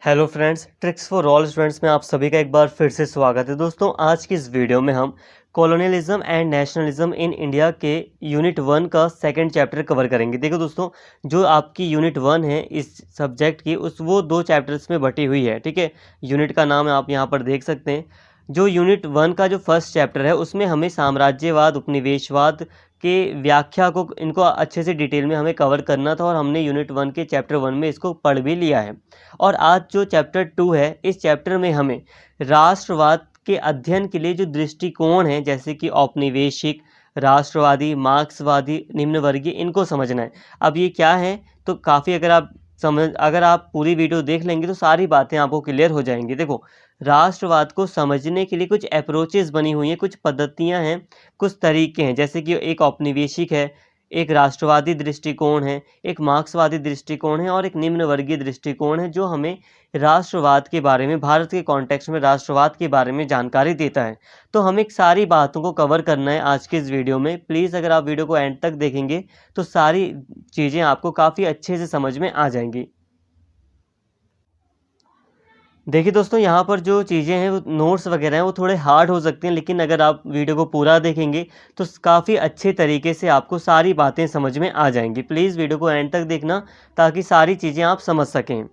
Hello friends, tricks for all students में आप सभी का एक बार फिर से स्वागत है। दोस्तों, आज की इस वीडियो में हम colonialism and nationalism in India के यूनिट 1 का सेकंड चैप्टर कवर करेंगे। देखो दोस्तों, जो आपकी यूनिट 1 है इस सब्जेक्ट की, उस वो 2 चैप्टर्स में बटी हुई है। ठीक है, यूनिट का नाम आप यहाँ पर देख सकते हैं। जो यूनिट 1 का जो फर्स्ट चैप्टर है उसमें हमें साम्राज्यवाद, उपनिवेशवाद के व्याख्या को इनको अच्छे से डिटेल में हमें कवर करना था, और हमने यूनिट 1 के चैप्टर 1 में इसको पढ़ भी लिया है। और आज जो चैप्टर 2 है, इस चैप्टर में हमें राष्ट्रवाद के अध्ययन के लिए जो दृष्टिकोण है, जैसे कि औपनिवेशिक, राष्ट्रवादी, मार्क्सवादी, निम्नवर्गीय, इनको समझना है। अब ये क्या है, तो काफ़ी अगर आप पूरी वीडियो देख लेंगे तो सारी बातें आपको क्लियर हो जाएंगी। देखो, राष्ट्रवाद को समझने के लिए कुछ अप्रोचेस बनी हुई हैं, कुछ पद्धतियां हैं, कुछ तरीके हैं। जैसे कि एक औपनिवेशिक है, एक राष्ट्रवादी दृष्टिकोण है, एक मार्क्सवादी दृष्टिकोण है, और एक निम्न वर्गीय दृष्टिकोण है, जो हमें राष्ट्रवाद के बारे में, भारत के कॉन्टेक्स्ट में राष्ट्रवाद के बारे में जानकारी देता है। तो हमें सारी बातों को कवर करना है आज के इस वीडियो में। प्लीज़ अगर आप वीडियो को एंड तक देखेंगे तो सारी चीज़ें आपको काफ़ी अच्छे से समझ में आ जाएंगी। देखिए दोस्तों, यहाँ पर जो चीज़ें हैं, वो नोट्स वगैरह हैं, वो थोड़े हार्ड हो सकते हैं, लेकिन अगर आप वीडियो को पूरा देखेंगे तो काफ़ी अच्छे तरीके से आपको सारी बातें समझ में आ जाएंगी। प्लीज़ वीडियो को एंड तक देखना ताकि सारी चीज़ें आप समझ सकें।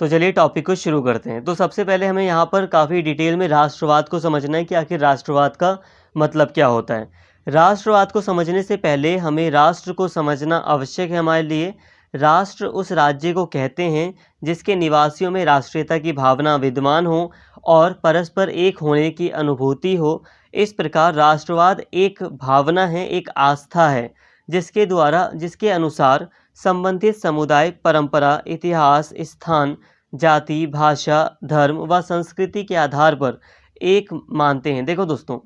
तो चलिए टॉपिक को शुरू करते हैं। तो सबसे पहले हमें यहाँ पर काफ़ी डिटेल में राष्ट्रवाद को समझना है कि आखिर राष्ट्रवाद का मतलब क्या होता है। राष्ट्रवाद को समझने से पहले हमें राष्ट्र को समझना आवश्यक है हमारे लिए। राष्ट्र उस राज्य को कहते हैं जिसके निवासियों में राष्ट्रीयता की भावना विद्यमान हो और परस्पर एक होने की अनुभूति हो। इस प्रकार राष्ट्रवाद एक भावना है, एक आस्था है, जिसके अनुसार संबंधित समुदाय परंपरा, इतिहास, स्थान, जाति, भाषा, धर्म व संस्कृति के आधार पर एक मानते हैं। देखो दोस्तों,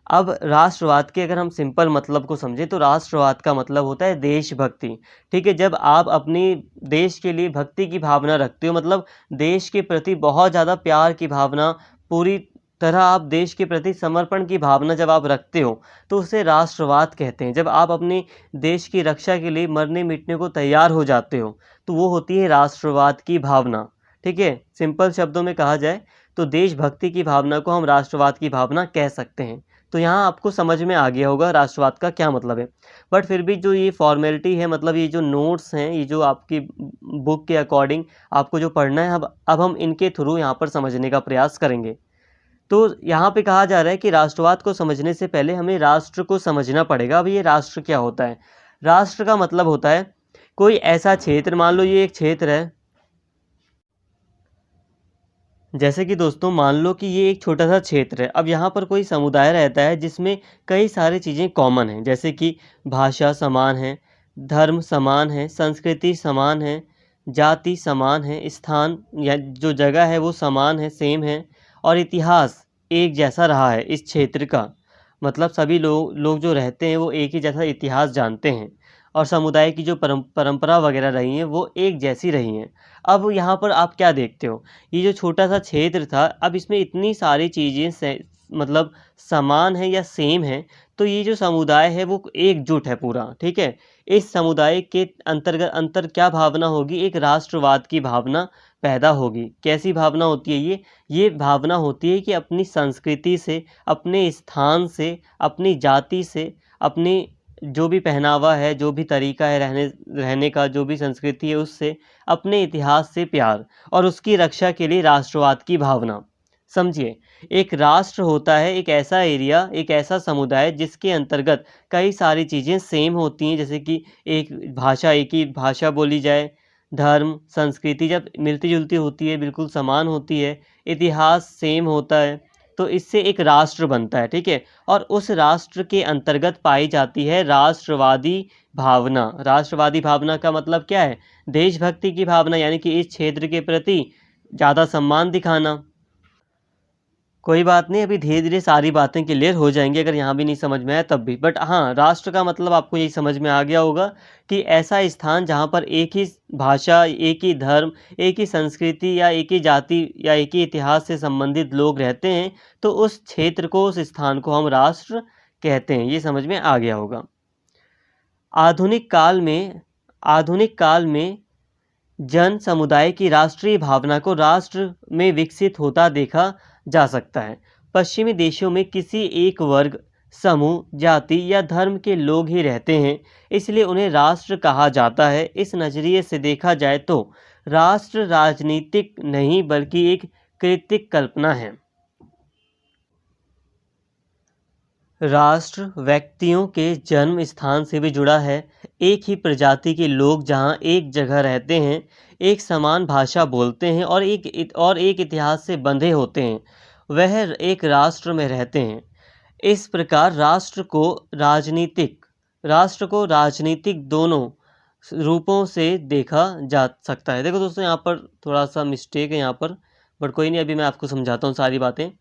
अब राष्ट्रवाद के अगर हम सिंपल मतलब को समझें तो राष्ट्रवाद का मतलब होता है देशभक्ति। ठीक है, जब आप अपनी देश के लिए भक्ति की भावना रखते हो, मतलब देश के प्रति बहुत ज़्यादा प्यार की भावना, पूरी तरह आप देश के प्रति समर्पण की भावना जब आप रखते हो, तो उसे राष्ट्रवाद कहते हैं। जब आप अपने देश की रक्षा के लिए मरने मिटने को तैयार हो जाते हो, तो वो होती है राष्ट्रवाद की भावना। ठीक है, सिंपल शब्दों में कहा जाए तो देशभक्ति की भावना को हम राष्ट्रवाद की भावना कह सकते हैं। तो यहाँ आपको समझ में आ गया होगा राष्ट्रवाद का क्या मतलब है। बट फिर भी जो ये फॉर्मेलिटी है, मतलब ये जो नोट्स हैं, ये जो आपकी बुक के अकॉर्डिंग आपको जो पढ़ना है, अब हम इनके थ्रू यहाँ पर समझने का प्रयास करेंगे। तो यहाँ पे कहा जा रहा है कि राष्ट्रवाद को समझने से पहले हमें राष्ट्र को समझना पड़ेगा। अब ये राष्ट्र क्या होता है? राष्ट्र का मतलब होता है कोई ऐसा क्षेत्र, मान लो ये एक क्षेत्र है। जैसे कि दोस्तों, मान लो कि ये एक छोटा सा क्षेत्र है। अब यहाँ पर कोई समुदाय रहता है जिसमें कई सारी चीज़ें कॉमन हैं, जैसे कि भाषा समान है, धर्म समान है, संस्कृति समान है, जाति समान है, स्थान या जो जगह है वो समान है, सेम है, और इतिहास एक जैसा रहा है इस क्षेत्र का। मतलब सभी लोग जो रहते हैं वो एक ही जैसा इतिहास जानते हैं, और समुदाय की जो परंपरा वगैरह रही हैं वो एक जैसी रही हैं। अब यहाँ पर आप क्या देखते हो, ये जो छोटा सा क्षेत्र था, अब इसमें इतनी सारी चीज़ें मतलब समान है या सेम है, तो ये जो समुदाय है वो एकजुट है पूरा। ठीक है, इस समुदाय के अंतर्गत अंतर क्या भावना होगी? एक राष्ट्रवाद की भावना पैदा होगी। कैसी भावना होती है ये भावना होती है कि अपनी संस्कृति से, अपने स्थान से, अपनी जाति से, अपनी जो भी पहनावा है, जो भी तरीका है रहने रहने का, जो भी संस्कृति है उससे, अपने इतिहास से प्यार, और उसकी रक्षा के लिए राष्ट्रवाद की भावना। समझिए, एक राष्ट्र होता है एक ऐसा एरिया, एक ऐसा समुदाय जिसके अंतर्गत कई सारी चीज़ें सेम होती हैं, जैसे कि एक ही भाषा बोली जाए, धर्म, संस्कृति जब मिलती-जुलती होती है, बिल्कुल समान होती है, इतिहास सेम होता है, तो इससे एक राष्ट्र बनता है। ठीक है, और उस राष्ट्र के अंतर्गत पाई जाती है राष्ट्रवादी भावना। राष्ट्रवादी भावना का मतलब क्या है? देशभक्ति की भावना, यानी कि इस क्षेत्र के प्रति ज़्यादा सम्मान दिखाना। कोई बात नहीं, अभी धीरे-धीरे सारी बातें क्लियर हो जाएँगी, अगर यहाँ भी नहीं समझ में आया तब भी। बट हाँ, राष्ट्र का मतलब आपको यही समझ में आ गया होगा कि ऐसा स्थान जहाँ पर एक ही भाषा, एक ही धर्म, एक ही संस्कृति या एक ही जाति या एक ही इतिहास से संबंधित लोग रहते हैं, तो उस क्षेत्र को, उस स्थान को हम राष्ट्र कहते हैं। ये समझ में आ गया होगा। आधुनिक काल में जन समुदाय की राष्ट्रीय भावना को राष्ट्र में विकसित होता देखा जा सकता है। पश्चिमी देशों में किसी एक वर्ग, समूह, जाति या धर्म के लोग ही रहते हैं, इसलिए उन्हें राष्ट्र कहा जाता है। इस नज़रिए से देखा जाए तो राष्ट्र राजनीतिक नहीं बल्कि एक कृत्रिम कल्पना है। राष्ट्र व्यक्तियों के जन्म स्थान से भी जुड़ा है। एक ही प्रजाति के लोग जहाँ एक जगह रहते हैं, एक समान भाषा बोलते हैं और एक इतिहास से बंधे होते हैं, वह एक राष्ट्र में रहते हैं। इस प्रकार राष्ट्र को राजनीतिक दोनों रूपों से देखा जा सकता है। देखो दोस्तों, यहाँ पर थोड़ा सा मिस्टेक है यहाँ पर, बट कोई नहीं, अभी मैं आपको समझाता हूँ सारी बातें।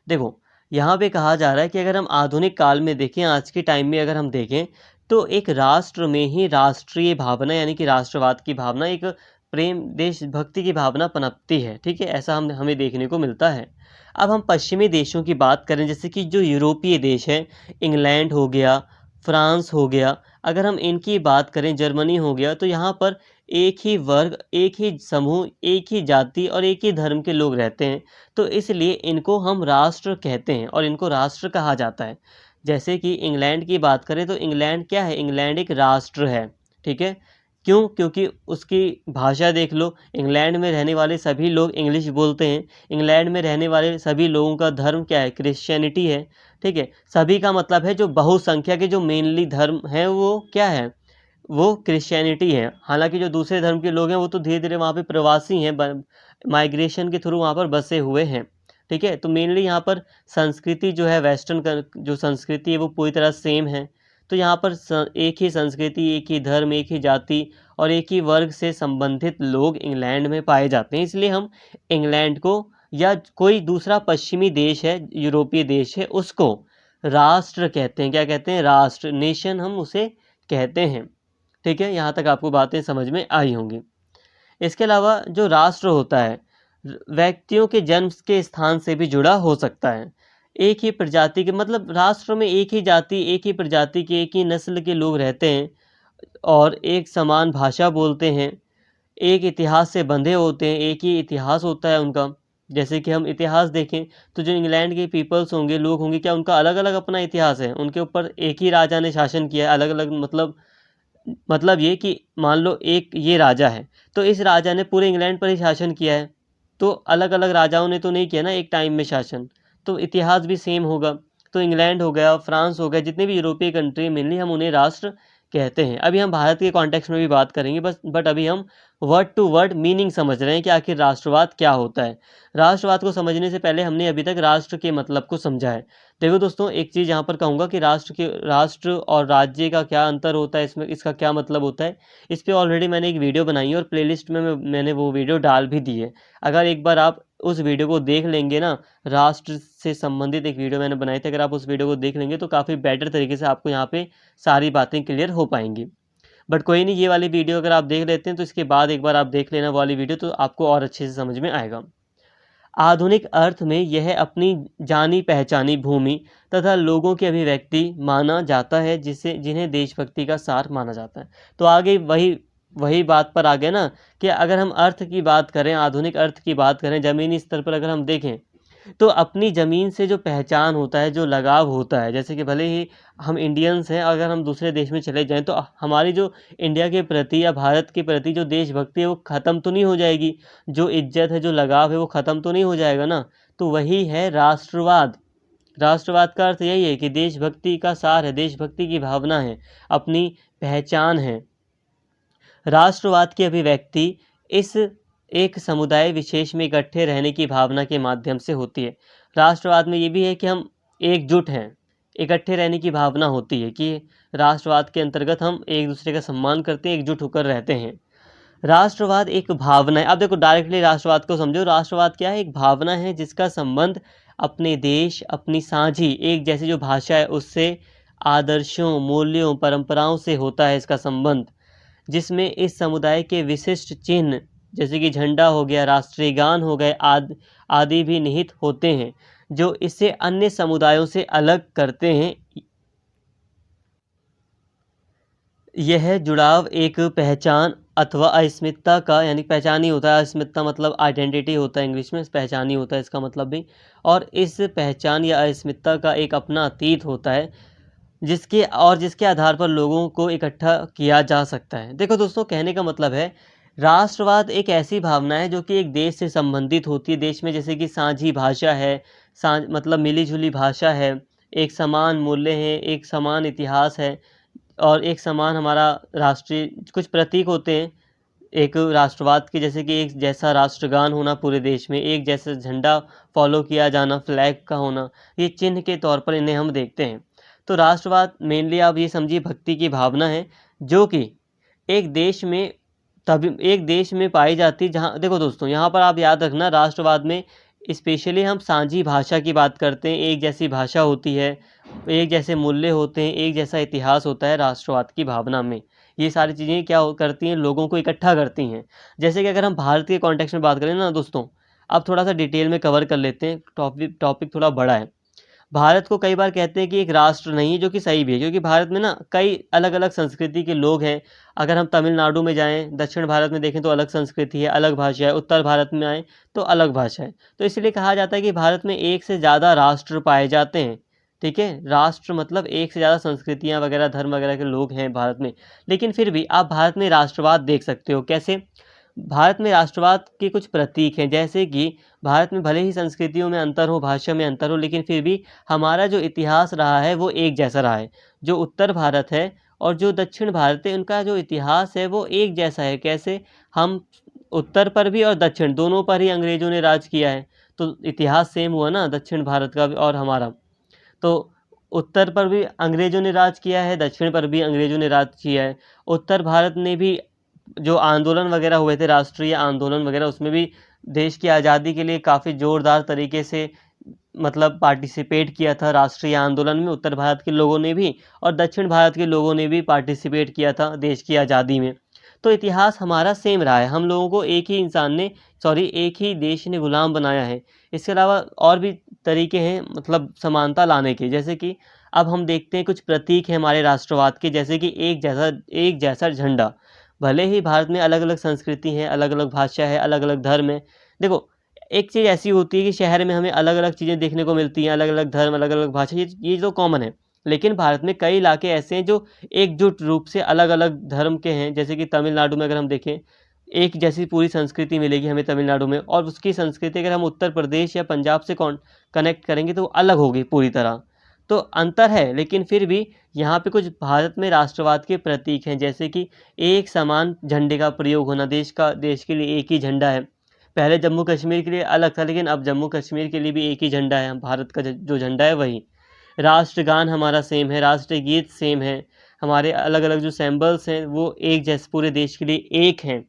देखो, यहाँ पे कहा जा रहा है कि अगर हम आधुनिक काल में देखें, आज के टाइम में अगर हम देखें, तो एक राष्ट्र में ही राष्ट्रीय भावना यानी कि राष्ट्रवाद की भावना, एक प्रेम देशभक्ति की भावना पनपती है। ठीक है, ऐसा हमें देखने को मिलता है। अब हम पश्चिमी देशों की बात करें, जैसे कि जो यूरोपीय देश है, इंग्लैंड हो गया, फ्रांस हो गया, अगर हम इनकी बात करें, जर्मनी हो गया, तो यहाँ पर एक ही वर्ग, एक ही समूह, एक ही जाति और एक ही धर्म के लोग रहते हैं। तो इसलिए इनको हम राष्ट्र कहते हैं और इनको राष्ट्र कहा जाता है। जैसे कि इंग्लैंड की बात करें तो इंग्लैंड क्या है? इंग्लैंड एक राष्ट्र है। ठीक है, क्यों? क्योंकि उसकी भाषा देख लो, इंग्लैंड में रहने वाले सभी लोग इंग्लिश बोलते हैं। इंग्लैंड में रहने वाले सभी लोगों का धर्म क्या है? क्रिश्चियनिटी है। ठीक है, सभी का मतलब है जो बहुसंख्या के जो मेनली धर्म है वो क्या है? वो क्रिश्चियनिटी है। हालांकि जो दूसरे धर्म के लोग हैं वो तो धीरे धीरे वहाँ पे प्रवासी हैं, माइग्रेशन के थ्रू वहाँ पर बसे हुए हैं। ठीक है, तो मेनली यहाँ पर संस्कृति जो है, वेस्टर्न का जो संस्कृति है वो पूरी तरह सेम है। तो यहाँ पर एक ही संस्कृति, एक ही धर्म, एक ही जाति और एक ही वर्ग से संबंधित लोग इंग्लैंड में पाए जाते हैं। इसलिए हम इंग्लैंड को या कोई दूसरा पश्चिमी देश है, यूरोपीय देश है, उसको राष्ट्र कहते हैं। क्या कहते हैं? राष्ट्र, नेशन हम उसे कहते हैं। ठीक है, यहाँ तक आपको बातें समझ में आई होंगी। इसके अलावा जो राष्ट्र होता है, व्यक्तियों के जन्म के स्थान से भी जुड़ा हो सकता है। एक ही प्रजाति के, मतलब राष्ट्र में एक ही जाति, एक ही प्रजाति के, एक ही नस्ल के लोग रहते हैं और एक समान भाषा बोलते हैं, एक इतिहास से बंधे होते हैं, एक ही इतिहास होता है उनका। जैसे कि हम इतिहास देखें तो जो इंग्लैंड के पीपल्स होंगे, लोग होंगे, क्या उनका अलग अलग अपना इतिहास है? उनके ऊपर एक ही राजा ने शासन किया है, अलग अलग, मतलब ये कि मान लो एक ये राजा है, तो इस राजा ने पूरे इंग्लैंड पर ही शासन किया है, तो अलग अलग राजाओं ने तो नहीं किया ना एक टाइम में शासन, तो इतिहास भी सेम होगा। तो इंग्लैंड हो गया, फ्रांस हो गया, जितने भी यूरोपीय कंट्री मेनली हम उन्हें राष्ट्र कहते हैं। अभी हम भारत के कॉन्टेक्स्ट में भी बात करेंगे, बट अभी हम वर्ड टू वर्ड मीनिंग समझ रहे हैं कि आखिर राष्ट्रवाद क्या होता है। राष्ट्रवाद को समझने से पहले हमने अभी तक राष्ट्र के मतलब को समझा है। देखो दोस्तों, एक चीज़ यहाँ पर कहूँगा कि राष्ट्र और राज्य का क्या अंतर होता है, इसमें इसका क्या मतलब होता है, इस पे ऑलरेडी मैंने एक वीडियो बनाई है और प्लेलिस्ट में मैंने वो वीडियो डाल भी दी है। अगर एक बार आप उस वीडियो को देख लेंगे ना, राष्ट्र से संबंधित एक वीडियो मैंने बनाई थी, अगर आप उस वीडियो को देख लेंगे तो काफ़ी बेटर तरीके से आपको यहाँ पे सारी बातें क्लियर हो पाएंगी। बट कोई नहीं, ये वाली वीडियो अगर आप देख लेते हैं तो इसके बाद एक बार आप देख लेना वो वाली वीडियो, तो आपको और अच्छे से समझ में आएगा। आधुनिक अर्थ में यह अपनी जानी पहचानी भूमि तथा लोगों की अभिव्यक्ति माना जाता है, जिन्हें देशभक्ति का सार माना जाता है। तो आगे वही वही बात पर आ गया ना, कि अगर हम अर्थ की बात करें, आधुनिक अर्थ की बात करें, ज़मीनी स्तर पर अगर हम देखें, तो अपनी ज़मीन से जो पहचान होता है, जो लगाव होता है, जैसे कि भले ही हम इंडियंस हैं, अगर हम दूसरे देश में चले जाएँ तो हमारी जो इंडिया के प्रति या भारत के प्रति जो देशभक्ति है वो ख़त्म तो नहीं हो जाएगी, जो इज्जत है, जो लगाव है वो ख़त्म तो नहीं हो जाएगा ना। तो वही है राष्ट्रवाद। राष्ट्रवाद का अर्थ यही है कि देशभक्ति का सार है, देशभक्ति की भावना है, अपनी पहचान है। राष्ट्रवाद की अभिव्यक्ति इस एक समुदाय विशेष में इकट्ठे रहने की भावना के माध्यम से होती है। राष्ट्रवाद में ये भी है कि हम एकजुट हैं, इकट्ठे रहने की भावना होती है कि राष्ट्रवाद के अंतर्गत हम एक दूसरे का सम्मान करते हैं, एकजुट होकर रहते हैं। राष्ट्रवाद एक भावना है। अब देखो, डायरेक्टली राष्ट्रवाद को समझो। राष्ट्रवाद क्या है? एक भावना है जिसका संबंध अपने देश, अपनी साझी एक जैसी जो भाषा है उससे, आदर्शों, मूल्यों, परंपराओं से होता है इसका संबंध, जिसमें इस समुदाय के विशिष्ट चिन्ह जैसे कि झंडा हो गया, राष्ट्रीय गान हो गए, आदि भी निहित होते हैं, जो इसे अन्य समुदायों से अलग करते हैं। यह जुड़ाव एक पहचान अथवा अस्मिता का यानी पहचान ही होता है। अस्मिता मतलब आइडेंटिटी होता है इंग्लिश में, पहचान ही होता है इसका मतलब भी। और इस पहचान या अस्मिता का एक अपना अतीत होता है जिसके आधार पर लोगों को इकट्ठा किया जा सकता है। देखो दोस्तों, कहने का मतलब है राष्ट्रवाद एक ऐसी भावना है जो कि एक देश से संबंधित होती है। देश में जैसे कि साझी भाषा है, मतलब मिली-जुली भाषा है, एक समान मूल्य है, एक समान इतिहास है और एक समान हमारा राष्ट्रीय कुछ प्रतीक होते हैं एक राष्ट्रवाद के, जैसे कि एक जैसा राष्ट्रगान होना पूरे देश में, एक जैसा झंडा फॉलो किया जाना, फ्लैग का होना, ये चिन्ह के तौर पर इन्हें हम देखते हैं। तो राष्ट्रवाद मेनली आप ये समझिए भक्ति की भावना है जो कि एक देश में तभी एक देश में पाई जाती है जहाँ देखो दोस्तों, यहाँ पर आप याद रखना राष्ट्रवाद में स्पेशली हम साझी भाषा की बात करते हैं। एक जैसी भाषा होती है, एक जैसे मूल्य होते हैं, एक जैसा इतिहास होता है राष्ट्रवाद की भावना में। ये सारी चीज़ें क्या करती हैं, लोगों को इकट्ठा करती हैं। जैसे कि अगर हम भारत के कॉन्टेक्स्ट में बात करें ना दोस्तों, अब थोड़ा सा डिटेल में कवर कर लेते हैं, टॉपिक थोड़ा बड़ा है। भारत को कई बार कहते हैं कि एक राष्ट्र नहीं है, जो कि सही भी है, क्योंकि भारत में ना कई अलग-अलग संस्कृति के लोग हैं। अगर हम तमिलनाडु में जाएँ, दक्षिण भारत में देखें तो अलग संस्कृति है, अलग भाषा है, उत्तर भारत में आएँ तो अलग भाषा है। तो इसलिए कहा जाता है कि भारत में एक से ज़्यादा राष्ट्र पाए जाते हैं, ठीक है? राष्ट्र मतलब एक से ज़्यादा संस्कृतियाँ वगैरह, धर्म वगैरह के लोग हैं भारत में। लेकिन फिर भी आप भारत में राष्ट्रवाद देख सकते हो, कैसे? भारत में राष्ट्रवाद के कुछ प्रतीक हैं, जैसे कि भारत में भले ही संस्कृतियों में अंतर हो, भाषा में अंतर हो, लेकिन फिर भी हमारा जो इतिहास रहा है वो एक जैसा रहा है। जो उत्तर भारत है और जो दक्षिण भारत है, उनका जो इतिहास है वो एक जैसा है। कैसे? हम उत्तर पर भी और दक्षिण दोनों पर ही अंग्रेज़ों ने राज किया है, तो इतिहास सेम हुआ ना दक्षिण भारत का भी और हमारा। तो उत्तर पर भी अंग्रेज़ों ने राज किया है, दक्षिण पर भी अंग्रेज़ों ने राज किया है। उत्तर भारत ने भी जो आंदोलन वगैरह हुए थे, राष्ट्रीय आंदोलन वगैरह, उसमें भी देश की आज़ादी के लिए काफ़ी ज़ोरदार तरीके से मतलब पार्टिसिपेट किया था राष्ट्रीय आंदोलन में उत्तर भारत के लोगों ने भी, और दक्षिण भारत के लोगों ने भी पार्टिसिपेट किया था देश की आज़ादी में। तो इतिहास हमारा सेम रहा है, हम लोगों को एक ही इंसान ने एक ही देश ने गुलाम बनाया है। इसके अलावा और भी तरीके हैं मतलब समानता लाने के, जैसे कि अब हम देखते हैं कुछ प्रतीक हैं हमारे राष्ट्रवाद के, जैसे कि एक जैसा झंडा। भले ही भारत में अलग-अलग संस्कृति है, अलग-अलग भाषा है, अलग-अलग धर्म है। देखो, एक चीज़ ऐसी होती है कि शहर में हमें अलग-अलग चीज़ें देखने को मिलती हैं, अलग-अलग धर्म, अलग-अलग भाषा, ये तो कॉमन है। लेकिन भारत में कई इलाके ऐसे हैं जो एकजुट रूप से अलग-अलग धर्म के हैं, जैसे कि तमिलनाडु में अगर हम देखें, एक जैसी पूरी संस्कृति मिलेगी हमें तमिलनाडु में, और उसकी संस्कृति अगर हम उत्तर प्रदेश या पंजाब से कनेक्ट करेंगे तो वो अलग होगी पूरी तरह। तो अंतर है, लेकिन फिर भी यहाँ पे कुछ भारत में राष्ट्रवाद के प्रतीक हैं, जैसे कि एक समान झंडे का प्रयोग होना, देश के लिए एक ही झंडा है। पहले जम्मू कश्मीर के लिए अलग था, लेकिन अब जम्मू कश्मीर के लिए भी एक ही झंडा है, भारत का जो झंडा है वही। राष्ट्रगान हमारा सेम है, राष्ट्रीय गीत सेम है, हमारे अलग-अलग जो सिंबल्स हैं वो एक जैसे पूरे देश के लिए एक हैं।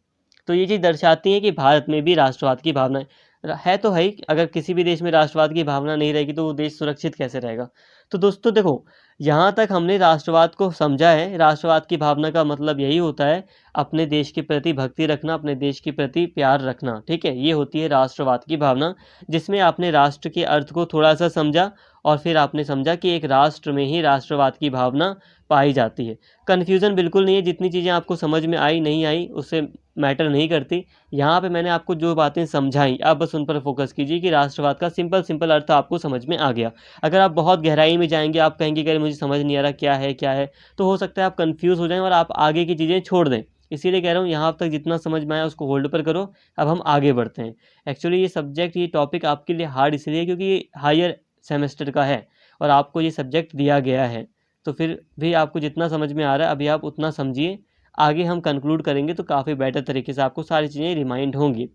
तो ये चीज़ दर्शाती है कि भारत में भी राष्ट्रवाद की भावना है तो है ही। अगर किसी भी देश में राष्ट्रवाद की भावना नहीं रहेगी तो वो देश सुरक्षित कैसे रहेगा? तो दोस्तों देखो, यहाँ तक हमने राष्ट्रवाद को समझा है। राष्ट्रवाद की भावना का मतलब यही होता है अपने देश के प्रति भक्ति रखना, अपने देश के प्रति प्यार रखना, ठीक है? ये होती है राष्ट्रवाद की भावना, जिसमें आपने राष्ट्र के अर्थ को थोड़ा-सा समझा और फिर आपने समझा कि एक राष्ट्र में ही राष्ट्रवाद की भावना पाई जाती है। कन्फ्यूज़न बिल्कुल नहीं है, जितनी चीज़ें आपको समझ में आई, नहीं आई, उससे मैटर नहीं करती। यहाँ पे मैंने आपको जो बातें समझाई, आप बस उन पर फ़ोकस कीजिए कि राष्ट्रवाद का सिंपल अर्थ आपको समझ में आ गया। अगर आप बहुत गहराई में जाएँगे, आप कहेंगे कि अरे मुझे समझ नहीं आ रहा क्या है? तो हो सकता है आप कन्फ्यूज़ हो जाएँ और आप आगे की चीज़ें छोड़ दें। इसीलिए कह रहा हूँ यहाँ तक जितना समझ में आया उसको होल्ड पर करो, अब हम आगे बढ़ते हैं। एक्चुअली ये सब्जेक्ट, ये टॉपिक आपके लिए हार्ड इसलिए है क्योंकि ये हायर सेमेस्टर का है और आपको ये सब्जेक्ट दिया गया है। तो फिर भी आपको जितना समझ में आ रहा है अभी आप उतना समझिए। आगे हम कंक्लूड करेंगे तो काफ़ी बेटर तरीके से आपको सारी चीज़ें रिमाइंड होंगी।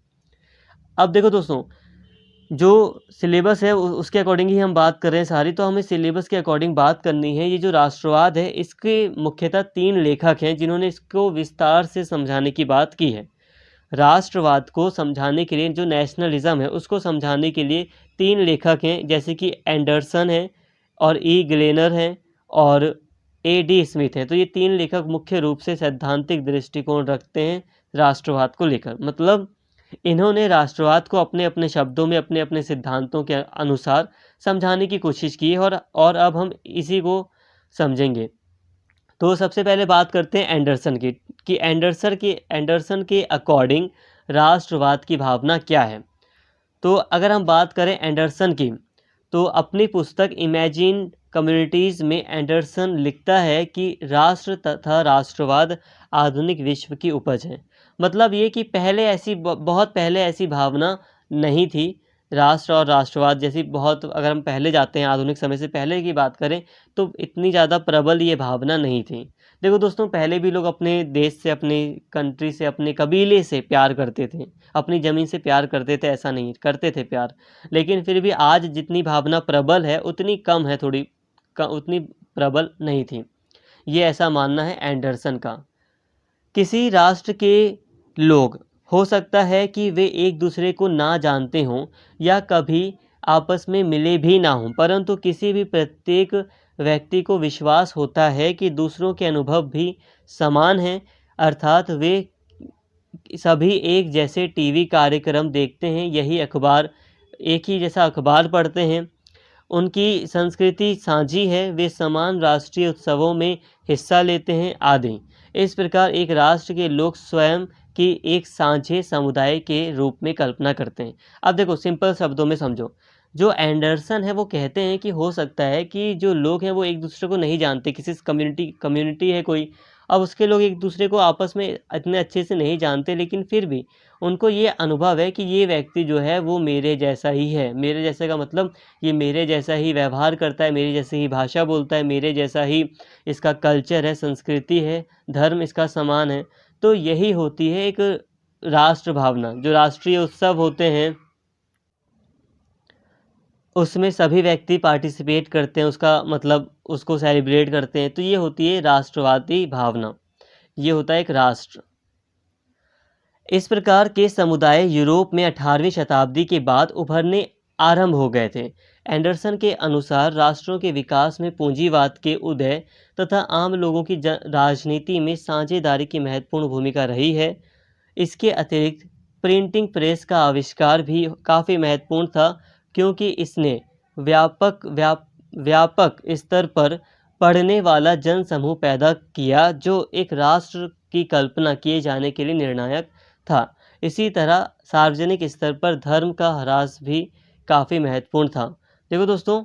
अब देखो दोस्तों, जो सिलेबस है उसके अकॉर्डिंग ही हम बात कर रहे हैं सारी, तो हमें सिलेबस के अकॉर्डिंग बात करनी है। ये जो राष्ट्रवाद है इसके मुख्यतः 3 लेखक हैं जिन्होंने इसको विस्तार से समझाने की बात की है। राष्ट्रवाद को समझाने के लिए, जो नेशनलिज़्म है उसको समझाने के लिए 3 लेखक हैं, जैसे कि एंडरसन हैं और ई ग्लेनर हैं और ए डी स्मिथ हैं। तो ये 3 लेखक मुख्य रूप से सैद्धांतिक दृष्टिकोण रखते हैं राष्ट्रवाद को लेकर। मतलब इन्होंने राष्ट्रवाद को अपने-अपने शब्दों में, अपने-अपने सिद्धांतों के अनुसार समझाने की कोशिश की है और अब हम इसी को समझेंगे। तो सबसे पहले बात करते हैं एंडरसन की, कि एंडरसन के अकॉर्डिंग राष्ट्रवाद की भावना क्या है। तो अगर हम बात करें एंडरसन की, तो अपनी पुस्तक इमेजिन कम्युनिटीज़ में एंडरसन लिखता है कि राष्ट्र तथा राष्ट्रवाद आधुनिक विश्व की उपज है। मतलब ये कि पहले ऐसी बहुत पहले ऐसी भावना नहीं थी। राष्ट्र और राष्ट्रवाद जैसी बहुत, अगर हम पहले जाते हैं, आधुनिक समय से पहले की बात करें, तो इतनी ज़्यादा प्रबल ये भावना नहीं थी। देखो दोस्तों, पहले भी लोग अपने देश से, अपनी कंट्री से, अपने कबीले से प्यार करते थे, अपनी ज़मीन से प्यार करते थे, ऐसा नहीं, करते थे प्यार। लेकिन फिर भी आज जितनी भावना प्रबल है उतनी कम है, थोड़ी उतनी प्रबल नहीं थी। ये ऐसा मानना है एंडरसन का। किसी राष्ट्र के लोग हो सकता है कि वे एक दूसरे को ना जानते हों या कभी आपस में मिले भी ना हों, परंतु किसी भी प्रत्येक व्यक्ति को विश्वास होता है कि दूसरों के अनुभव भी समान हैं, अर्थात वे सभी एक जैसे टीवी कार्यक्रम देखते हैं, एक ही जैसा अखबार पढ़ते हैं, उनकी संस्कृति साझी है, वे समान राष्ट्रीय उत्सवों में हिस्सा लेते हैं आदि। इस प्रकार एक राष्ट्र के लोग स्वयं की एक साझे समुदाय के रूप में कल्पना करते हैं। अब देखो, सिंपल शब्दों में समझो, जो एंडरसन है वो कहते हैं कि हो सकता है कि जो लोग हैं वो एक दूसरे को नहीं जानते, किसी कम्युनिटी है कोई, अब उसके लोग एक दूसरे को आपस में इतने अच्छे से नहीं जानते, लेकिन फिर भी उनको ये अनुभव है कि ये व्यक्ति जो है वो मेरे जैसा ही है। मेरे जैसे का मतलब, ये मेरे जैसा ही व्यवहार करता है, मेरी जैसी ही भाषा बोलता है, मेरे जैसा ही इसका कल्चर है, संस्कृति है, धर्म इसका समान है। तो यही होती है एक राष्ट्र भावना। जो राष्ट्रीय उत्सव होते हैं उसमें सभी व्यक्ति पार्टिसिपेट करते हैं, उसका मतलब उसको सेलिब्रेट करते हैं, तो ये होती है राष्ट्रवादी भावना। ये होता है एक राष्ट्र। इस प्रकार के समुदाय यूरोप में 18वीं शताब्दी के बाद उभरने आरंभ हो गए थे। एंडरसन के अनुसार राष्ट्रों के विकास में पूंजीवाद के उदय तथा आम लोगों की राजनीति में साझेदारी की महत्वपूर्ण भूमिका रही है। इसके अतिरिक्त प्रिंटिंग प्रेस का आविष्कार भी काफ़ी महत्वपूर्ण था, क्योंकि इसने व्यापक स्तर पर पढ़ने वाला जनसमूह पैदा किया, जो एक राष्ट्र की कल्पना किए जाने के लिए निर्णायक था। इसी तरह सार्वजनिक स्तर पर धर्म का ह्रास भी काफ़ी महत्वपूर्ण था। देखो दोस्तों,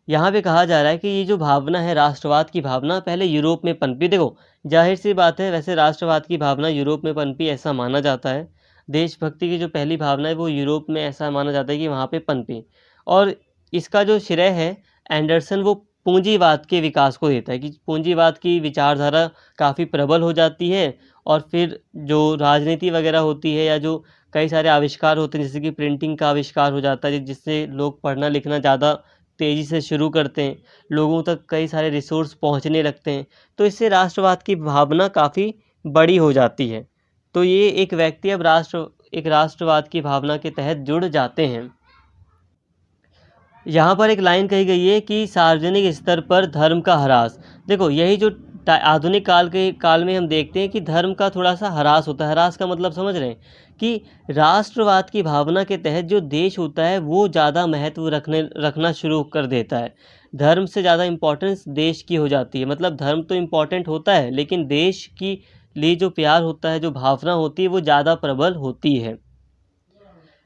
यहाँ पे कहा जा रहा है कि ये जो भावना है, राष्ट्रवाद की भावना, पहले यूरोप में पनपी। देखो, जाहिर सी बात है, वैसे राष्ट्रवाद की भावना यूरोप में पनपी ऐसा माना जाता है। देशभक्ति की जो पहली भावना है वो यूरोप में ऐसा माना जाता है कि वहाँ पे पनपी, और इसका जो श्रेय है एंडरसन वो पूंजीवाद के विकास को देता है, कि पूंजीवाद की विचारधारा काफ़ी प्रबल हो जाती है, और फिर जो राजनीति वगैरह होती है, या जो कई सारे आविष्कार होते हैं, जैसे कि प्रिंटिंग का आविष्कार हो जाता है, जिससे लोग पढ़ना लिखना ज़्यादा तेज़ी से शुरू करते हैं, लोगों तक कई सारे रिसोर्स पहुंचने लगते हैं, तो इससे राष्ट्रवाद की भावना काफ़ी बड़ी हो जाती है। तो ये एक व्यक्ति अब एक राष्ट्रवाद की भावना के तहत जुड़ जाते हैं। यहाँ पर एक लाइन कही गई है कि सार्वजनिक स्तर पर धर्म का ह्रास। देखो, यही जो आधुनिक काल में हम देखते हैं कि धर्म का थोड़ा सा ह्रास होता है। ह्रास का मतलब समझ रहे हैं, कि राष्ट्रवाद की भावना के तहत जो देश होता है वो ज़्यादा महत्व रखना शुरू कर देता है। धर्म से ज़्यादा इम्पोर्टेंस देश की हो जाती है। मतलब धर्म तो इम्पोर्टेंट होता है, लेकिन देश की लिए जो प्यार होता है, जो भावना होती है, वो ज़्यादा प्रबल होती है।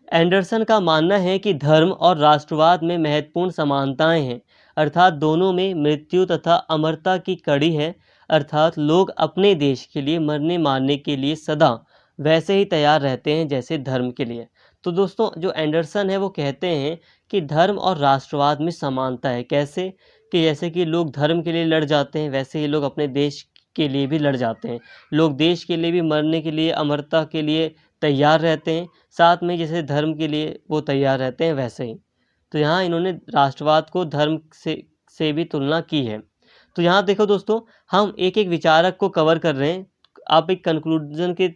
एंडरसन का मानना है कि धर्म और राष्ट्रवाद में महत्वपूर्ण समानताएं हैं, अर्थात दोनों में मृत्यु तथा अमरता की कड़ी है, अर्थात लोग अपने देश के लिए मरने मारने के लिए सदा वैसे ही तैयार रहते हैं जैसे धर्म के लिए। तो दोस्तों, जो एंडरसन है वो कहते हैं कि धर्म और राष्ट्रवाद में समानता है। कैसे? कि जैसे कि लोग धर्म के लिए लड़ जाते हैं, वैसे ही लोग अपने देश के लिए भी लड़ जाते हैं। लोग देश के लिए भी मरने के लिए, अमरता के लिए तैयार रहते हैं, साथ में जैसे धर्म के लिए वो तैयार रहते हैं वैसे ही। तो यहाँ इन्होंने राष्ट्रवाद को धर्म से भी तुलना की है। तो यहाँ देखो दोस्तों, हम एक एक विचारक को कवर कर रहे हैं। आप एक कंक्लूजन के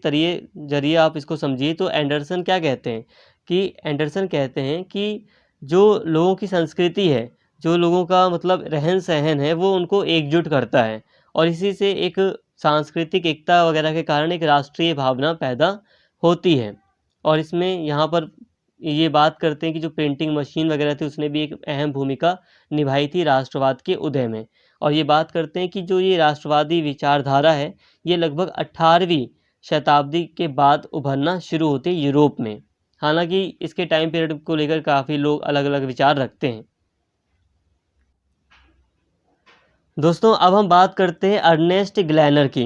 जरिए आप इसको समझिए। तो एंडरसन क्या कहते हैं, कि एंडरसन कहते हैं कि जो लोगों की संस्कृति है, जो लोगों का मतलब रहन सहन है, वो उनको एकजुट करता है, और इसी से एक सांस्कृतिक एकता वगैरह के कारण एक राष्ट्रीय भावना पैदा होती है। और इसमें यहाँ पर ये बात करते हैं कि जो प्रिंटिंग मशीन वगैरह थी उसने भी एक अहम भूमिका निभाई थी राष्ट्रवाद के उदय में। और ये बात करते हैं कि जो ये राष्ट्रवादी विचारधारा है, ये लगभग 18वीं शताब्दी के बाद उभरना शुरू होती है यूरोप में। हालाँकि इसके टाइम पीरियड को लेकर काफ़ी लोग अलग-अलग विचार रखते हैं। दोस्तों अब हम बात करते हैं अर्नेस्ट ग्लैनर की।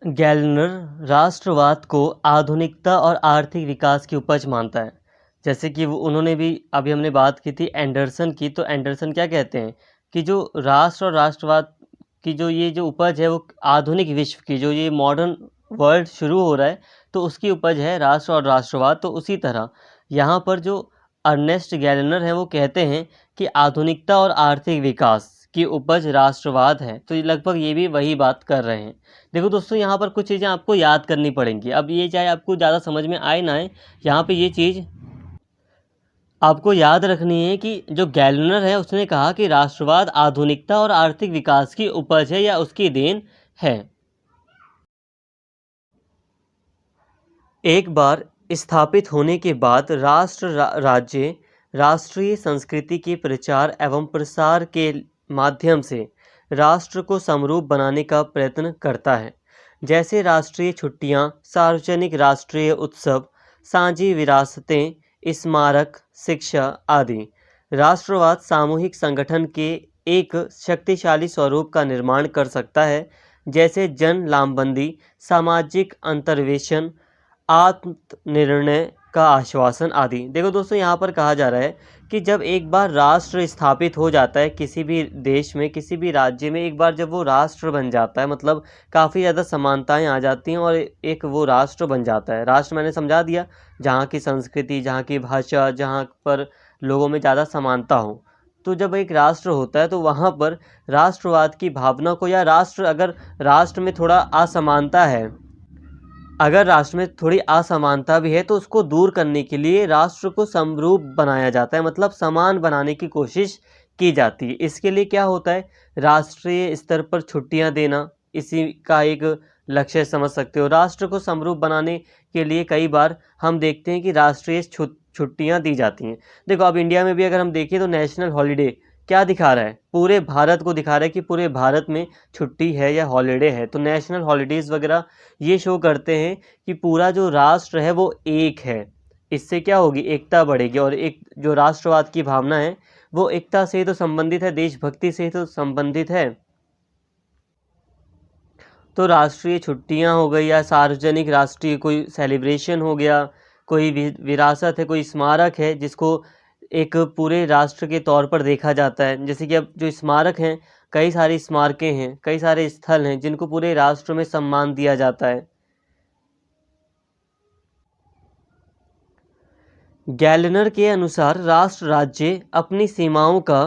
गैलनर राष्ट्रवाद को आधुनिकता और आर्थिक विकास की उपज मानता है। जैसे कि उन्होंने भी अभी हमने बात की थी एंडरसन की, तो एंडरसन क्या कहते हैं कि जो राष्ट्र और राष्ट्रवाद की जो ये जो उपज है वो आधुनिक विश्व की, जो ये मॉडर्न वर्ल्ड शुरू हो रहा है तो उसकी उपज है राष्ट्र और राष्ट्रवाद। तो उसी तरह यहाँ पर जो अर्नेस्ट गैलनर है वो कहते हैं कि आधुनिकता और आर्थिक विकास की उपज राष्ट्रवाद है। तो ये लगभग ये भी वही बात कर रहे हैं। देखो दोस्तों, यहाँ पर कुछ चीज़ें आपको याद करनी पड़ेंगी। अब ये चाहे आपको ज़्यादा समझ में आए ना आए, यहाँ पे ये चीज़ आपको याद रखनी है कि जो गैलनर है उसने कहा कि राष्ट्रवाद आधुनिकता और आर्थिक विकास की उपज है या उसकी देन है। एक बार स्थापित होने के बाद राज्य राष्ट्रीय संस्कृति के प्रचार एवं प्रसार के माध्यम से राष्ट्र को समरूप बनाने का प्रयत्न करता है। जैसे राष्ट्रीय छुट्टियां, सार्वजनिक राष्ट्रीय उत्सव, साझी विरासतें, स्मारक, शिक्षा आदि। राष्ट्रवाद सामूहिक संगठन के एक शक्तिशाली स्वरूप का निर्माण कर सकता है, जैसे जन लामबंदी, सामाजिक अंतर्वेशन, आत्मनिर्णय का आश्वासन आदि। देखो दोस्तों, यहाँ पर कहा जा रहा है कि जब एक बार राष्ट्र स्थापित हो जाता है किसी भी देश में, किसी भी राज्य में, एक बार जब वो राष्ट्र बन जाता है, मतलब काफ़ी ज़्यादा समानताएं आ जाती हैं और एक वो राष्ट्र बन जाता है। राष्ट्र मैंने समझा दिया, जहाँ की संस्कृति, जहाँ की भाषा, जहाँ पर लोगों में ज़्यादा समानता हो। तो जब एक राष्ट्र होता है तो वहाँ पर राष्ट्रवाद की भावना को, या अगर राष्ट्र में थोड़ा असमानता है, अगर राष्ट्र में थोड़ी असमानता भी है तो उसको दूर करने के लिए राष्ट्र को समरूप बनाया जाता है, मतलब समान बनाने की कोशिश की जाती है। इसके लिए क्या होता है, राष्ट्रीय स्तर पर छुट्टियां देना, इसी का एक लक्ष्य समझ सकते हो। राष्ट्र को समरूप बनाने के लिए कई बार हम देखते हैं कि राष्ट्रीय छुट्टियां दी जाती हैं। देखो, अब इंडिया में भी अगर हम देखें तो नेशनल हॉलीडे क्या दिखा रहा है, पूरे भारत को दिखा रहा है कि पूरे भारत में छुट्टी है या हॉलीडे है। तो नेशनल हॉलीडेज़ वगैरह ये शो करते हैं कि पूरा जो राष्ट्र है वो एक है। इससे क्या होगी, एकता बढ़ेगी। और एक जो राष्ट्रवाद की भावना है वो एकता से तो संबंधित है, देशभक्ति से तो संबंधित है। तो राष्ट्रीय छुट्टियां हो गई या सार्वजनिक राष्ट्रीय कोई सेलिब्रेशन हो गया, कोई विरासत है, कोई स्मारक है जिसको एक पूरे राष्ट्र के तौर पर देखा जाता है। जैसे कि अब जो स्मारक हैं, कई सारी स्मारकें हैं, कई सारे स्थल हैं जिनको पूरे राष्ट्र में सम्मान दिया जाता है। गैलनर के अनुसार राष्ट्र राज्य अपनी सीमाओं का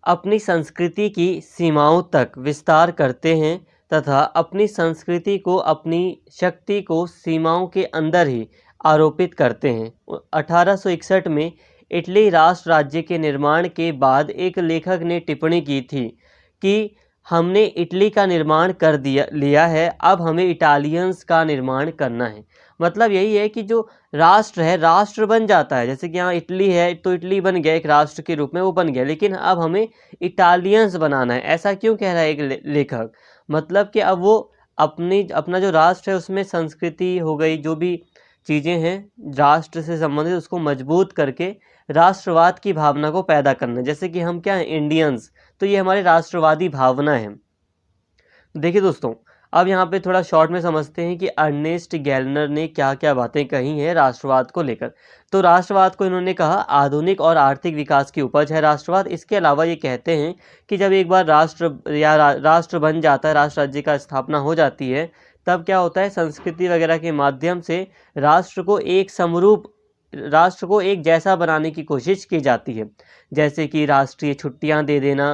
अपनी संस्कृति की सीमाओं तक विस्तार करते हैं तथा अपनी संस्कृति को, अपनी शक्ति को सीमाओं के अंदर ही आरोपित करते हैं। 1861 में इटली राष्ट्र राज्य के निर्माण के बाद एक लेखक ने टिप्पणी की थी कि हमने इटली का निर्माण कर लिया है, अब हमें इटालियंस का निर्माण करना है। मतलब यही है कि जो राष्ट्र है, राष्ट्र बन जाता है। जैसे कि यहाँ इटली है तो इटली बन गया, एक राष्ट्र के रूप में वो बन गया, लेकिन अब हमें इटालियंस बनाना है। ऐसा क्यों कह रहा है एक लेखक, मतलब कि अब वो अपना जो राष्ट्र है उसमें संस्कृति हो गई, जो भी चीज़ें हैं राष्ट्र से संबंधित, उसको मजबूत करके राष्ट्रवाद की भावना को पैदा करना। जैसे कि हम क्या हैं, इंडियंस, तो ये हमारी राष्ट्रवादी भावना है। देखिए दोस्तों, अब यहाँ पे थोड़ा शॉर्ट में समझते हैं कि अर्नेस्ट गैलनर ने क्या क्या बातें कही हैं राष्ट्रवाद को लेकर। तो राष्ट्रवाद को इन्होंने कहा आधुनिक और आर्थिक विकास की उपज है राष्ट्रवाद। इसके अलावा ये कहते हैं कि जब एक बार राष्ट्र बन जाता है, राष्ट्र राज्य का स्थापना हो जाती है, तब क्या होता है, संस्कृति वगैरह के माध्यम से राष्ट्र को एक जैसा बनाने की कोशिश की जाती है। जैसे कि राष्ट्रीय छुट्टियां दे देना,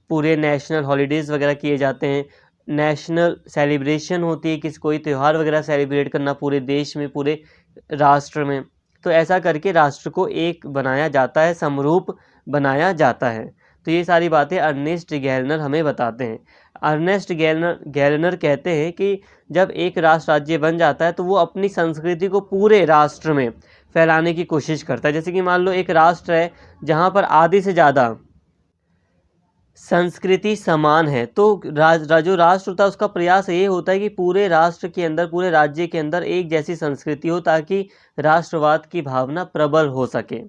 पूरे नेशनल हॉलीडेज़ वगैरह किए जाते हैं, नेशनल सेलिब्रेशन होती है, किसी कोई त्यौहार वगैरह सेलिब्रेट करना पूरे देश में, पूरे राष्ट्र में। तो ऐसा करके राष्ट्र को एक बनाया जाता है, समरूप बनाया जाता है। तो ये सारी बातें अर्नेस्ट गैलनर हमें बताते हैं। अर्नेस्ट गैलनर कहते हैं कि जब एक राष्ट्र राज्य बन जाता है तो वो अपनी संस्कृति को पूरे राष्ट्र में फैलाने की कोशिश करता है। जैसे कि मान लो एक राष्ट्र है जहाँ पर आधी से ज़्यादा संस्कृति समान है, तो जो राष्ट्र होता है उसका प्रयास ये होता है कि पूरे राष्ट्र के अंदर, पूरे राज्य के अंदर एक जैसी संस्कृति हो, ताकि राष्ट्रवाद की भावना प्रबल हो सके।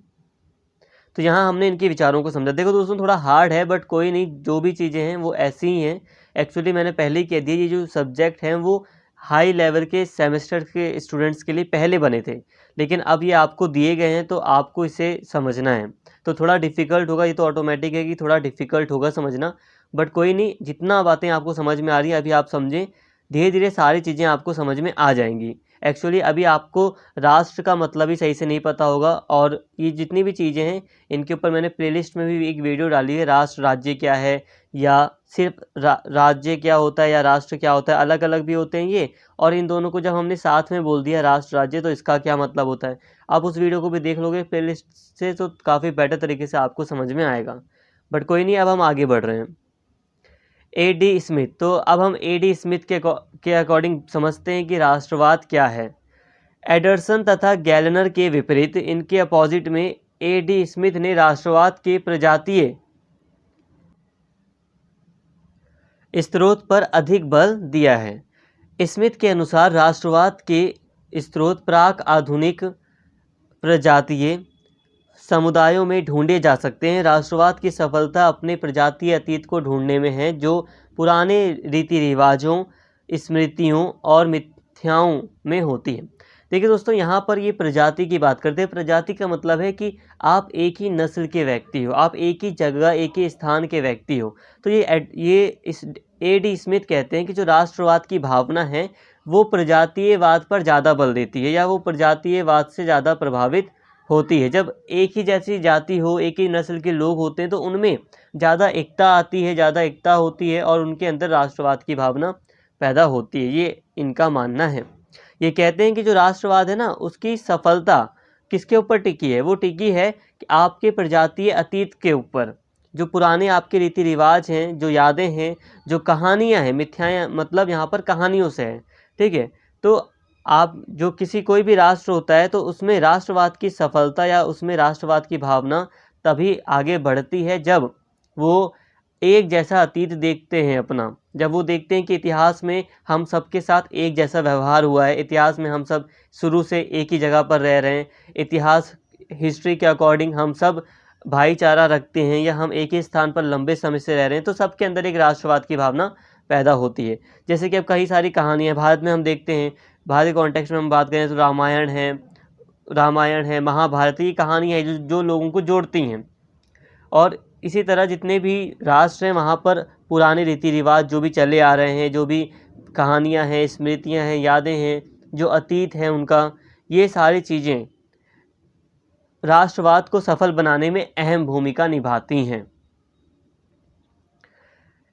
तो यहाँ हमने इनके विचारों को समझा। देखो दोस्तों, थोड़ा हार्ड है बट कोई नहीं, जो भी चीज़ें हैं वो ऐसी ही हैं। एक्चुअली मैंने पहले ही कह दिया, ये जो सब्जेक्ट हैं वो हाई लेवल के सेमेस्टर के स्टूडेंट्स के लिए पहले बने थे, लेकिन अब ये आपको दिए गए हैं तो आपको इसे समझना है। तो थोड़ा डिफ़िकल्ट होगा, ये तो ऑटोमेटिक है कि थोड़ा डिफ़िकल्ट होगा समझना, बट कोई नहीं, जितना बातें आपको समझ में आ रही हैं अभी आप समझें, धीरे धीरे सारी चीज़ें आपको समझ में आ जाएंगी। एक्चुअली अभी आपको राष्ट्र का मतलब ही सही से नहीं पता होगा, और ये जितनी भी चीज़ें हैं इनके ऊपर मैंने प्लेलिस्ट में भी एक वीडियो डाली है, राष्ट्र राज्य क्या है, या सिर्फ राज्य क्या होता है या राष्ट्र क्या होता है, अलग अलग भी होते हैं ये, और इन दोनों को जब हमने साथ में बोल दिया राष्ट्र राज्य तो इसका क्या मतलब होता है। आप उस वीडियो को भी देख लोगे प्लेलिस्ट से तो काफ़ी बेटर तरीके से आपको समझ में आएगा। बट कोई नहीं, अब हम आगे बढ़ रहे हैं। A.D. स्मिथ, तो अब हम A.D. स्मिथ के अकॉर्डिंग समझते हैं कि राष्ट्रवाद क्या है। एडरसन तथा गैलनर के विपरीत, इनके अपोजिट में A.D. स्मिथ ने राष्ट्रवाद के प्रजातीय स्रोत पर अधिक बल दिया है। स्मिथ के अनुसार राष्ट्रवाद के स्रोत प्राक आधुनिक प्रजातीय समुदायों में ढूंढे जा सकते हैं। राष्ट्रवाद की सफलता अपने प्रजातीय अतीत को ढूंढने में है, जो पुराने रीति रिवाजों, स्मृतियों और मिथ्याओं में होती है। देखिए दोस्तों, यहाँ पर ये प्रजाति की बात करते हैं। प्रजाति का मतलब है कि आप एक ही नस्ल के व्यक्ति हो, आप एक ही जगह, एक ही स्थान के व्यक्ति हो। तो इस A.D. स्मिथ कहते हैं कि जो राष्ट्रवाद की भावना है वो प्रजातीयवाद पर ज़्यादा बल देती है, या वो प्रजातीयवाद से ज़्यादा प्रभावित होती है। जब एक ही जैसी जाति हो, एक ही नस्ल के लोग होते हैं तो उनमें ज़्यादा एकता आती है, ज़्यादा एकता होती है और उनके अंदर राष्ट्रवाद की भावना पैदा होती है, ये इनका मानना है। ये कहते हैं कि जो राष्ट्रवाद है ना, उसकी सफलता किसके ऊपर टिकी है? वो टिकी है कि आपके प्रजातीय अतीत के ऊपर, जो पुराने आपके रीति रिवाज हैं, जो यादें हैं, जो कहानियाँ हैं, मिथ्याएँ मतलब यहाँ पर कहानियों से है, ठीक है। तो आप जो किसी कोई भी राष्ट्र होता है तो उसमें राष्ट्रवाद की सफलता या उसमें राष्ट्रवाद की भावना तभी आगे बढ़ती है जब वो एक जैसा अतीत देखते हैं अपना, जब वो देखते हैं कि इतिहास में हम सबके साथ एक जैसा व्यवहार हुआ है, इतिहास में हम सब शुरू से एक ही जगह पर रह रहे हैं, इतिहास हिस्ट्री के अकॉर्डिंग हम सब भाईचारा रखते हैं, या हम एक ही स्थान पर लंबे समय से रह रहे हैं, तो सबके अंदर एक राष्ट्रवाद की भावना पैदा होती है। जैसे कि अब कई सारी कहानियाँ भारत में हम देखते हैं, भारतीय कॉन्टेक्स्ट में हम बात करें तो रामायण है, महाभारत, ये कहानियाँ हैं जो लोगों को जोड़ती हैं। और इसी तरह जितने भी राष्ट्र हैं वहाँ पर पुराने रीति रिवाज जो भी चले आ रहे हैं, जो भी कहानियाँ हैं, स्मृतियाँ हैं, यादें हैं, जो अतीत हैं उनका, ये सारी चीज़ें राष्ट्रवाद को सफल बनाने में अहम भूमिका निभाती हैं।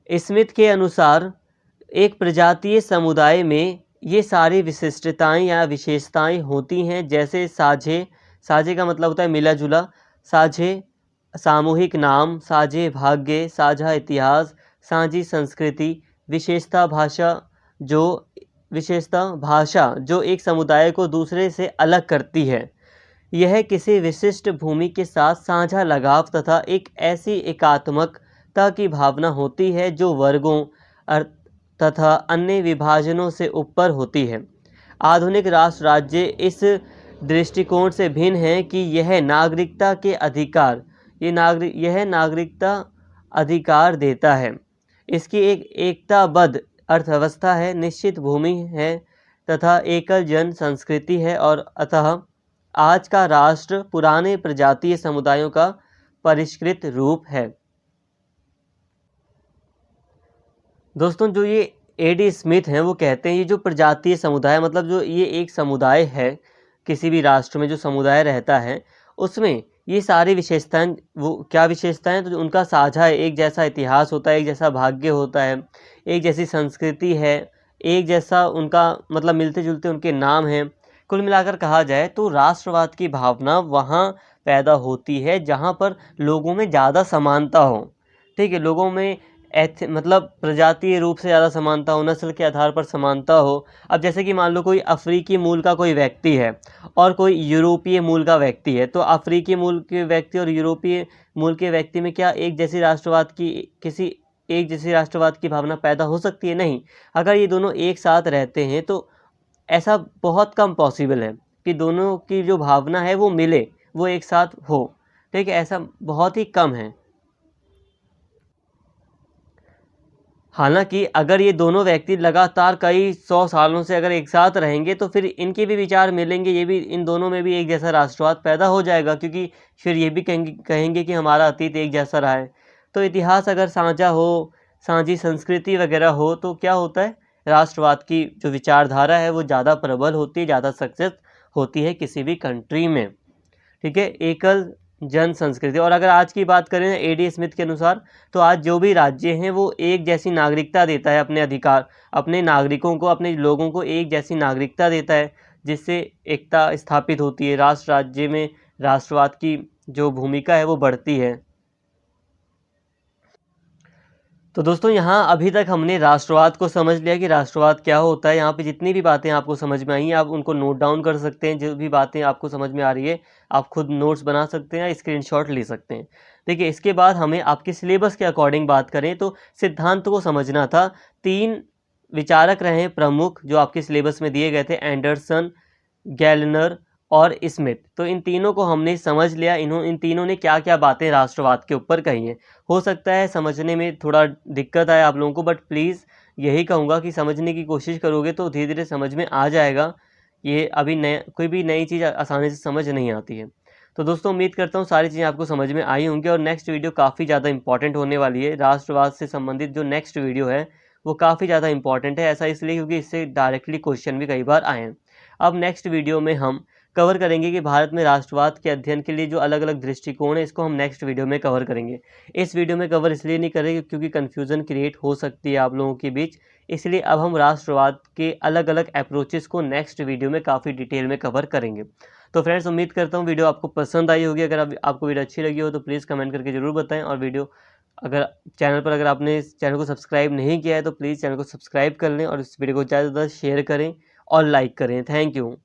स्मिथ के अनुसार एक प्रजातीय समुदाय में ये सारी विशिष्टताएं या विशेषताएं होती हैं, जैसे साझे का मतलब होता है मिला जुला, साझे सामूहिक नाम, साझे भाग्य, साझा इतिहास, साझी संस्कृति, विशेषता भाषा जो एक समुदाय को दूसरे से अलग करती है। यह किसी विशिष्ट भूमि के साथ साझा लगाव तथा एक ऐसी एकात्मकता की भावना होती है जो वर्गों तथा अन्य विभाजनों से ऊपर होती है। आधुनिक राष्ट्र राज्य इस दृष्टिकोण से भिन्न है कि यह नागरिकता अधिकार देता है। इसकी एक एकताबद्ध अर्थव्यवस्था है, निश्चित भूमि है तथा एकल जन संस्कृति है, और अतः आज का राष्ट्र पुराने प्रजातीय समुदायों का परिष्कृत रूप है। दोस्तों, जो ये A.D. स्मिथ हैं वो कहते हैं ये जो प्रजातीय समुदाय, मतलब जो ये एक समुदाय है, किसी भी राष्ट्र में जो समुदाय रहता है उसमें ये सारी विशेषताएं, वो क्या विशेषताएं, तो उनका साझा है, एक जैसा इतिहास होता है, एक जैसा भाग्य होता है, एक जैसी संस्कृति है, एक जैसा उनका मतलब मिलते जुलते उनके नाम हैं। कुल मिलाकर कहा जाए तो राष्ट्रवाद की भावना वहाँ पैदा होती है जहाँ पर लोगों में ज़्यादा समानता हो, ठीक है, लोगों में मतलब प्रजातीय रूप से ज़्यादा समानता हो, नस्ल के आधार पर समानता हो। अब जैसे कि मान लो कोई अफ्रीकी मूल का कोई व्यक्ति है और कोई यूरोपीय मूल का व्यक्ति है, तो अफ्रीकी मूल के व्यक्ति और यूरोपीय मूल के व्यक्ति में क्या एक जैसी राष्ट्रवाद की भावना पैदा हो सकती है? नहीं। अगर ये दोनों एक साथ रहते हैं तो ऐसा बहुत कम पॉसिबल है कि दोनों की जो भावना है वो मिले, वो एक साथ हो। ठीक है, ऐसा बहुत ही कम है। हालांकि अगर ये दोनों व्यक्ति लगातार कई 100 सालों से अगर एक साथ रहेंगे तो फिर इनके भी विचार मिलेंगे, ये भी इन दोनों में भी एक जैसा राष्ट्रवाद पैदा हो जाएगा, क्योंकि फिर ये भी कहेंगे कि हमारा अतीत एक जैसा रहा है। तो इतिहास अगर साझा हो, साझी संस्कृति वगैरह हो, तो क्या होता है, राष्ट्रवाद की जो विचारधारा है वो ज़्यादा प्रबल होती है, ज़्यादा सक्सेस होती है किसी भी कंट्री में। ठीक है, एकल जन संस्कृति। और अगर आज की बात करें एडी स्मिथ के अनुसार, तो आज जो भी राज्य हैं वो एक जैसी नागरिकता देता है, अपने नागरिकों को, अपने लोगों को एक जैसी नागरिकता देता है, जिससे एकता स्थापित होती है, राष्ट्र राज्य में राष्ट्रवाद की जो भूमिका है वो बढ़ती है। तो दोस्तों यहाँ अभी तक हमने राष्ट्रवाद को समझ लिया कि राष्ट्रवाद क्या होता है। यहाँ पे जितनी भी बातें आपको समझ में आई हैं आप उनको नोट डाउन कर सकते हैं, जो भी बातें आपको समझ में आ रही है आप खुद नोट्स बना सकते हैं या स्क्रीनशॉट ले सकते हैं। देखिए, इसके बाद हमें आपके सिलेबस के अकॉर्डिंग बात करें तो सिद्धांत को समझना था। 3 विचारक रहे प्रमुख जो आपके सिलेबस में दिए गए थे, एंडरसन, गैलनर और स्मिथ। तो इन तीनों को हमने समझ लिया, इन तीनों ने क्या क्या बातें राष्ट्रवाद के ऊपर कही हैं। हो सकता है समझने में थोड़ा दिक्कत आए आप लोगों को, बट प्लीज़ यही कहूँगा कि समझने की कोशिश करोगे तो धीरे धीरे समझ में आ जाएगा। ये अभी कोई भी नई चीज़ आसानी से समझ नहीं आती है। तो दोस्तों उम्मीद करता हूँ सारी चीज़ें आपको समझ में आई होंगी और नेक्स्ट वीडियो काफ़ी ज़्यादा इंपॉर्टेंट होने वाली है। राष्ट्रवाद से संबंधित जो नेक्स्ट वीडियो है वो काफ़ी ज़्यादा इंपॉर्टेंट है। ऐसा इसलिए क्योंकि इससे डायरेक्टली क्वेश्चन भी कई बार आए हैं। अब नेक्स्ट वीडियो में हम कवर करेंगे कि भारत में राष्ट्रवाद के अध्ययन के लिए जो अलग अलग दृष्टिकोण है, इसको हम नेक्स्ट वीडियो में कवर करेंगे। इस वीडियो में कवर इसलिए नहीं करेंगे क्योंकि कन्फ्यूज़न क्रिएट हो सकती है आप लोगों के बीच, इसलिए अब हम राष्ट्रवाद के अलग अलग अप्रोचेस को नेक्स्ट वीडियो में काफ़ी डिटेल में कवर करेंगे। तो फ्रेंड्स उम्मीद करता हूँ वीडियो आपको पसंद आई होगी। अगर आपको वीडियो अच्छी लगी हो तो प्लीज़ कमेंट करके ज़रूर बताएं, और वीडियो अगर आपने इस चैनल को सब्सक्राइब नहीं किया है तो प्लीज़ चैनल को सब्सक्राइब कर लें और इस वीडियो को ज़्यादा से ज़्यादा शेयर करें और लाइक करें। Thank you.